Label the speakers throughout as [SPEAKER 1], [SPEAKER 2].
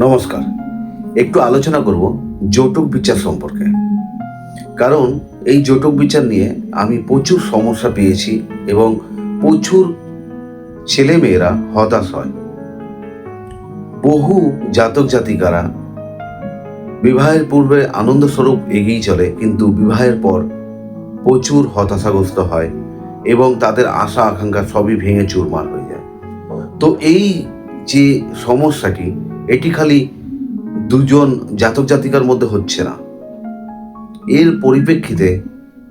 [SPEAKER 1] নমস্কার। একটু আলোচনা করব যৌতুক বিচার সম্পর্কে। কারণ এই যৌতুক বিচার নিয়ে আমি প্রচুর সমস্যা পেয়েছি এবং প্রচুর ছেলেমেয়েরা হতাশ হয়। বহু জাতক জাতিকারা বিবাহের পূর্বে আনন্দস্বরূপ এগিয়ে চলে, কিন্তু বিবাহের পর প্রচুর হতাশাগ্রস্ত হয় এবং তাদের আশা আকাঙ্ক্ষা সবই ভেঙে চুরমার হয়ে যায়। তো এই যে সমস্যাটি, এটি খালি দুজন জাতক জাতিকার মধ্যে হচ্ছে না, এর পরিপ্রেক্ষিতে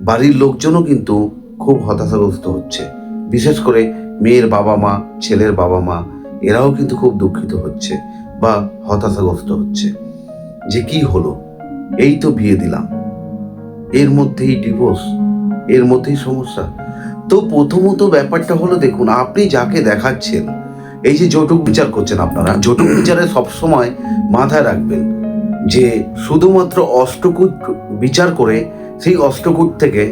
[SPEAKER 1] বাড়ির লোকজনও কিন্তু খুব হতাশাগ্রস্ত হচ্ছে। বিশেষ করে মেয়ের বাবা মা, ছেলের বাবা মা, এরাও কিন্তু খুব দুঃখিত হচ্ছে বা হতাশাগ্রস্ত হচ্ছে যে কি হলো, এই তো বিয়ে দিলাম, এর মধ্যেই ডিভোর্স, এর মধ্যেই সমস্যা। তো প্রথমত ব্যাপারটা হলো, দেখুন, আপনি যাকে দেখাচ্ছেন, এই যে যৌতুক বিচার করছেন আপনারা, যৌতুক বিচারে সবসময় মাথায় রাখবেন যে শুধুমাত্র অষ্টকূট বিচার করে সেই অষ্টকূট থেকে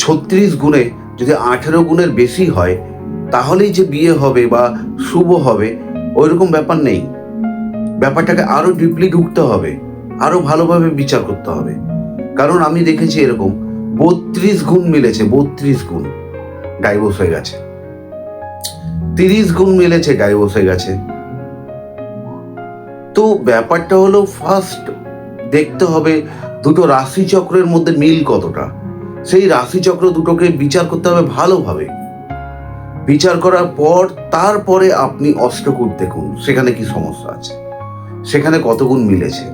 [SPEAKER 1] 36 গুণে যদি 18 গুণের বেশি হয় তাহলেই যে বিয়ে হবে বা শুভ হবে, ওইরকম ব্যাপার নেই। ব্যাপারটাকে আরো ডিপলি ঢুকতে হবে, আরো ভালোভাবে বিচার করতে হবে। কারণ আমি দেখেছি এরকম 32 গুণ মিলেছে, 32 গুণ ডাইভোর্স হয়ে গেছে, 30 গুণ মিলেছে ডাইভোর্স হয়ে গেছে। তো ব্যাপারটা হলো, ফার্স্ট দেখতে হবে দুটো রাশিচক্রের মধ্যে মিল কতটা। সেই রাশিচক্র দুটোকে বিচার করতে হবে ভালোভাবে। বিচার করার পর তারপরে আপনি অষ্টকূট দেখুন সেখানে কি সমস্যা আছে, সেখানে কত গুণ মিলেছে।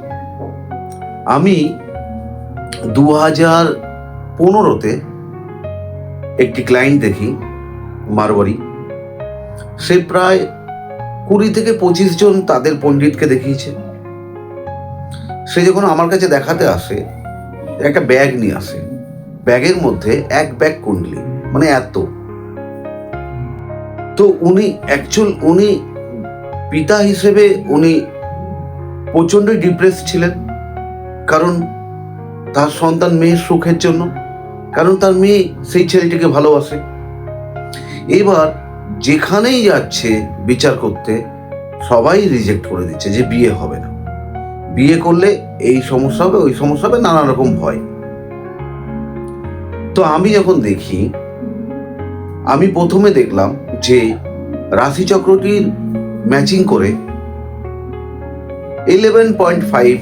[SPEAKER 1] আমি 2015-তে একটি ক্লায়েন্ট দেখি, মারবাড়ি। সে প্রায় 20 থেকে 25 জন তাদের পণ্ডিতকে দেখিয়েছে। সে যখন আমার কাছে দেখাতে আসে, একটা ব্যাগ নিয়ে আসে, ব্যাগের মধ্যে এক ব্যাগ কুণ্ডলি, মানে এত। তো উনি পিতা হিসেবে উনি প্রচণ্ডই ডিপ্রেস ছিলেন, কারণ তার সন্তান মেয়ের সুখের জন্য, কারণ তার মেয়ে সেই ছেলেটিকে ভালোবাসে। এবার যেখানেই যাচ্ছে বিচার করতে, সবাই রিজেক্ট করে দিচ্ছে যে বিয়ে হবে না, বিয়ে করলে এই সমস্যা হবে, ওই সমস্যা হবে, নানা রকম ভয়। তো আমি যখন দেখি, আমি প্রথমে দেখলাম যে রাশিচক্রটির ম্যাচিং করে 11.5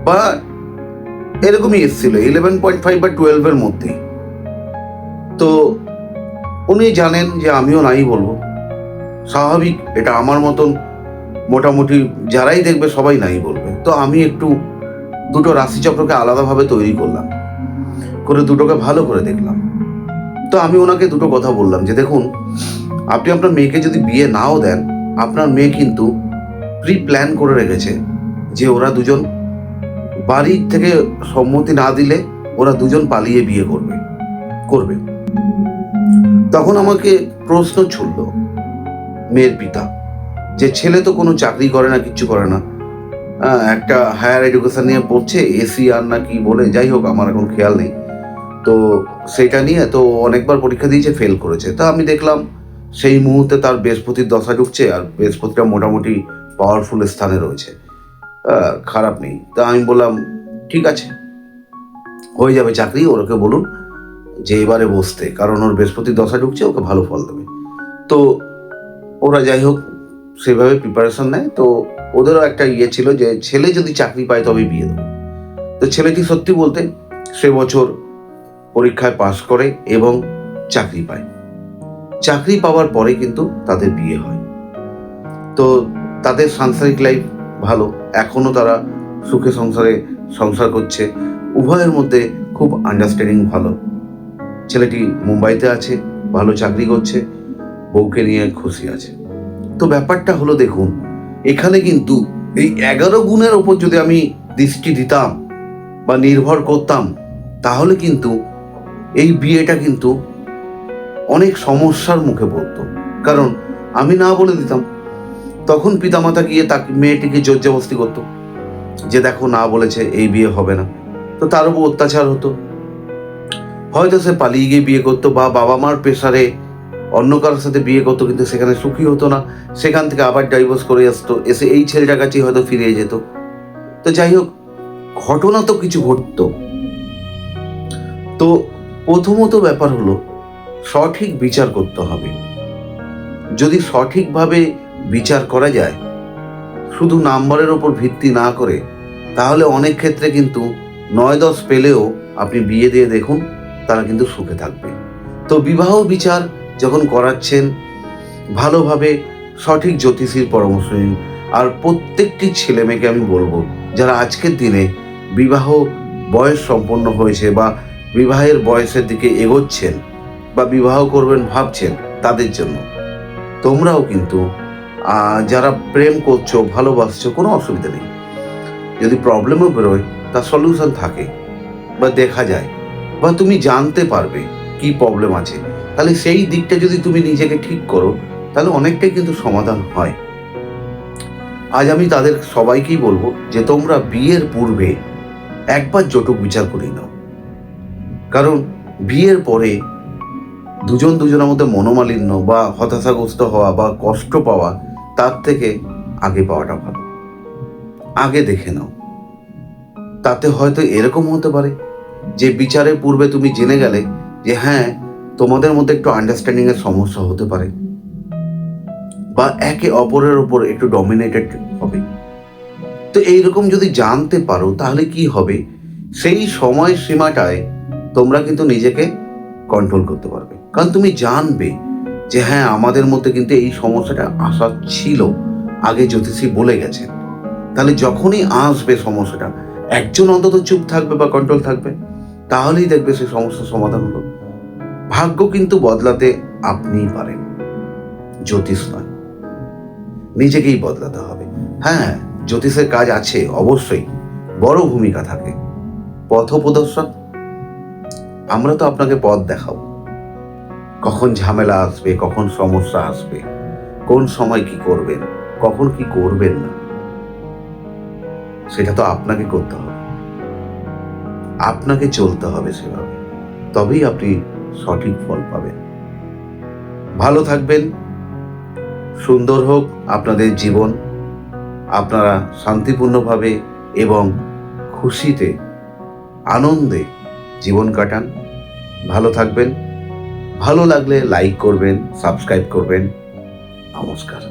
[SPEAKER 1] বা এরকমই এসেছিল, 11.5 বা 12-এর মধ্যে। তো উনি জানেন যে আমিও নাই বলবো, স্বাভাবিক, এটা আমার মতন মোটামুটি যারাই দেখবে সবাই নাই বলবে। তো আমি একটু দুটো রাশিচক্রকে আলাদাভাবে তৈরি করলাম, করে দুটোকে ভালো করে দেখলাম। তো আমি ওনাকে দুটো কথা বললাম যে দেখুন, আপনি আপনার মেয়েকে যদি বিয়ে নাও দেন, আপনার মেয়ে কিন্তু প্রি প্ল্যান করে রেখেছে যে ওরা দুজন বাড়ির থেকে সম্মতি না দিলে ওরা দুজন পালিয়ে বিয়ে করবে। তখন আমাকে প্রশ্ন ছুড়ল মেয়ের পিতা, যে ছেলে তো কোনো চাকরি করে না, কিচ্ছু করে না, একটা হায়ার এডুকেশন নিয়ে পড়ছে, এসি আর না কি বলে, যাই হোক, আমার এখন খেয়াল নেই। তো সেটা নিয়ে তো অনেকবার পরীক্ষা দিয়েছে, ফেল করেছে। তা আমি দেখলাম সেই মুহূর্তে তার বৃহস্পতির দশা ঢুকছে, আর বৃহস্পতিটা মোটামুটি পাওয়ারফুল স্থানে রয়েছে, খারাপ নেই। তা আমি বললাম ঠিক আছে, হয়ে যাবে চাকরি, ওকে বলুন যে এবারে বসতে, কারণ ওর বৃহস্পতির দশা ঢুকছে, ওকে ভালো ফল দেবে। তো ওরা যাই হোক সেভাবে প্রিপারেশন নেয়। তো ওদেরও একটা ইয়ে ছিল যে ছেলে যদি চাকরি পায় তবে বিয়ে দেবো। তো ছেলেটি সত্যি বলতে সে বছর পরীক্ষায় পাশ করে এবং চাকরি পায়। চাকরি পাওয়ার পরে কিন্তু তাদের বিয়ে হয়। তো তাদের সাংসারিক লাইফ ভালো, এখনো তারা সুখে সংসার করছে, উভয়ের মধ্যে খুব আন্ডারস্ট্যান্ডিং ভালো। ছেলেটি মুম্বাইতে আছে, ভালো চাকরি করছে, বউকে নিয়ে খুশি আছে। তো ব্যাপারটা হলো, দেখুন, এখানে কিন্তু এই 11 গুণের ওপর যদি আমি দৃষ্টি দিতাম বা নির্ভর করতাম, তাহলে কিন্তু এই বিয়েটা কিন্তু অনেক সমস্যার মুখে পড়তো। কারণ আমি না বলে দিতাম, তখন পিতামাতা গিয়ে তাকে, মেয়েটিকে জোর জবরদস্তি করতো যে দেখো না বলেছে, এই বিয়ে হবে না। তো তার উপর অত্যাচার হতো, হয়তো সে পালিয়ে গিয়ে বিয়ে করতো, বা বাবা মার প্রেসারে অন্য কারোর সাথে বিয়ে করতো, কিন্তু সেখানে সুখী হতো না, সেখান থেকে আবার ডাইভোর্স করে আসতো, এসে এই ছেলেটার কাছেই হয়তো ফিরে যেত। তো যাই হোক, ঘটনা তো কিছু ঘটতো। তো প্রথমত ব্যাপার হলো সঠিক বিচার করতে হবে। যদি সঠিকভাবে বিচার করা যায়, শুধু নাম্বারের ওপর ভিত্তি না করে, তাহলে অনেক ক্ষেত্রে কিন্তু 9-10 পেলেও আপনি বিয়ে দিয়ে দেখুন, তারা কিন্তু সুখে থাকবে। তো বিবাহ বিচার যখন করাচ্ছেন, ভালোভাবে সঠিক জ্যোতিষীর পরামর্শ নিন। আর প্রত্যেকটি ছেলে মেয়েকে আমি বলবো, যারা আজকের দিনে বিবাহ বয়স সম্পন্ন হয়েছে বা বিবাহের বয়সের দিকে এগোচ্ছেন বা বিবাহ করবেন ভাবছেন, তাদের জন্য তোমরাও কিন্তু যারা প্রেম করছো, ভালোবাসছো, কোনো অসুবিধা নেই। যদি প্রবলেমও বেরোয়, তার সলিউশন থাকে বা দেখা যায়, বা তুমি জানতে পারবে কি প্রবলেম আছে, তাহলে সেই দিকটা যদি তুমি নিজেকে ঠিক করো, তাহলে অনেকটাই কিন্তু সমাধান হয়। আজ আমি তাদের সবাইকেই বলবো যে তোমরা বিয়ের পূর্বে একবার জটক বিচার করে নাও। কারণ বিয়ের পরে দুজনের মধ্যে মনোমালিন্য বা হতাশাগ্রস্ত হওয়া বা কষ্ট পাওয়া, তার থেকে আগে পাওয়াটা ভালো। আগে দেখে নাও। তাতে হয়তো এরকম হতে পারে যে বিচারের পূর্বে তুমি জেনে গেলে যে হ্যাঁ, তোমাদের মধ্যে একটু আন্ডারস্ট্যান্ডিং এর সমস্যা হতে পারে, বা একে অপরের উপর একটু ডমিনেটেড হবে। তো এইরকম যদি জানতে পারো, তাহলে কি হবে, সেই সময় সীমাটায় তোমরা কিন্তু নিজেকে কন্ট্রোল করতে পারবে। কারণ তুমি জানবে যে হ্যাঁ, আমাদের মধ্যে কিন্তু এই সমস্যাটা আসা ছিল, আগে জ্যোতিষী বলে গেছেন। তাহলে যখনই আসবে সমস্যাটা, একজন অন্তত চুপ থাকবে বা কন্ট্রোল থাকবে, তাহলেই দেখবে সেই সমস্যার সমাধান হলো। ভাগ্য কিন্তু বদলাতে আপনিই পারেন, জ্যোতিষ নয়। নিজেকেই বদলাতে হবে। হ্যাঁ, জ্যোতিষের কাজ আছে, অবশ্যই বড় ভূমিকা থাকে। পথপ্রদর্শক, আমরা তো আপনাকে পথ দেখাবো, কখন ঝামেলা আসবে, কখন সমস্যা আসবে, কোন সময় কি করবেন, কখন কি করবেন না, সেটা তো আপনাকে করতে হবে, আপনাকে চলতে হবে সেভাবে, তবেই আপনি সঠিক ফল পাবেন। ভালো থাকবেন, সুন্দর হোক আপনাদের জীবন, আপনারা শান্তিপূর্ণভাবে এবং খুশিতে, আনন্দে জীবন কাটান। ভালো থাকবেন। ভালো লাগলে লাইক করবেন, সাবস্ক্রাইব করবেন। নমস্কার।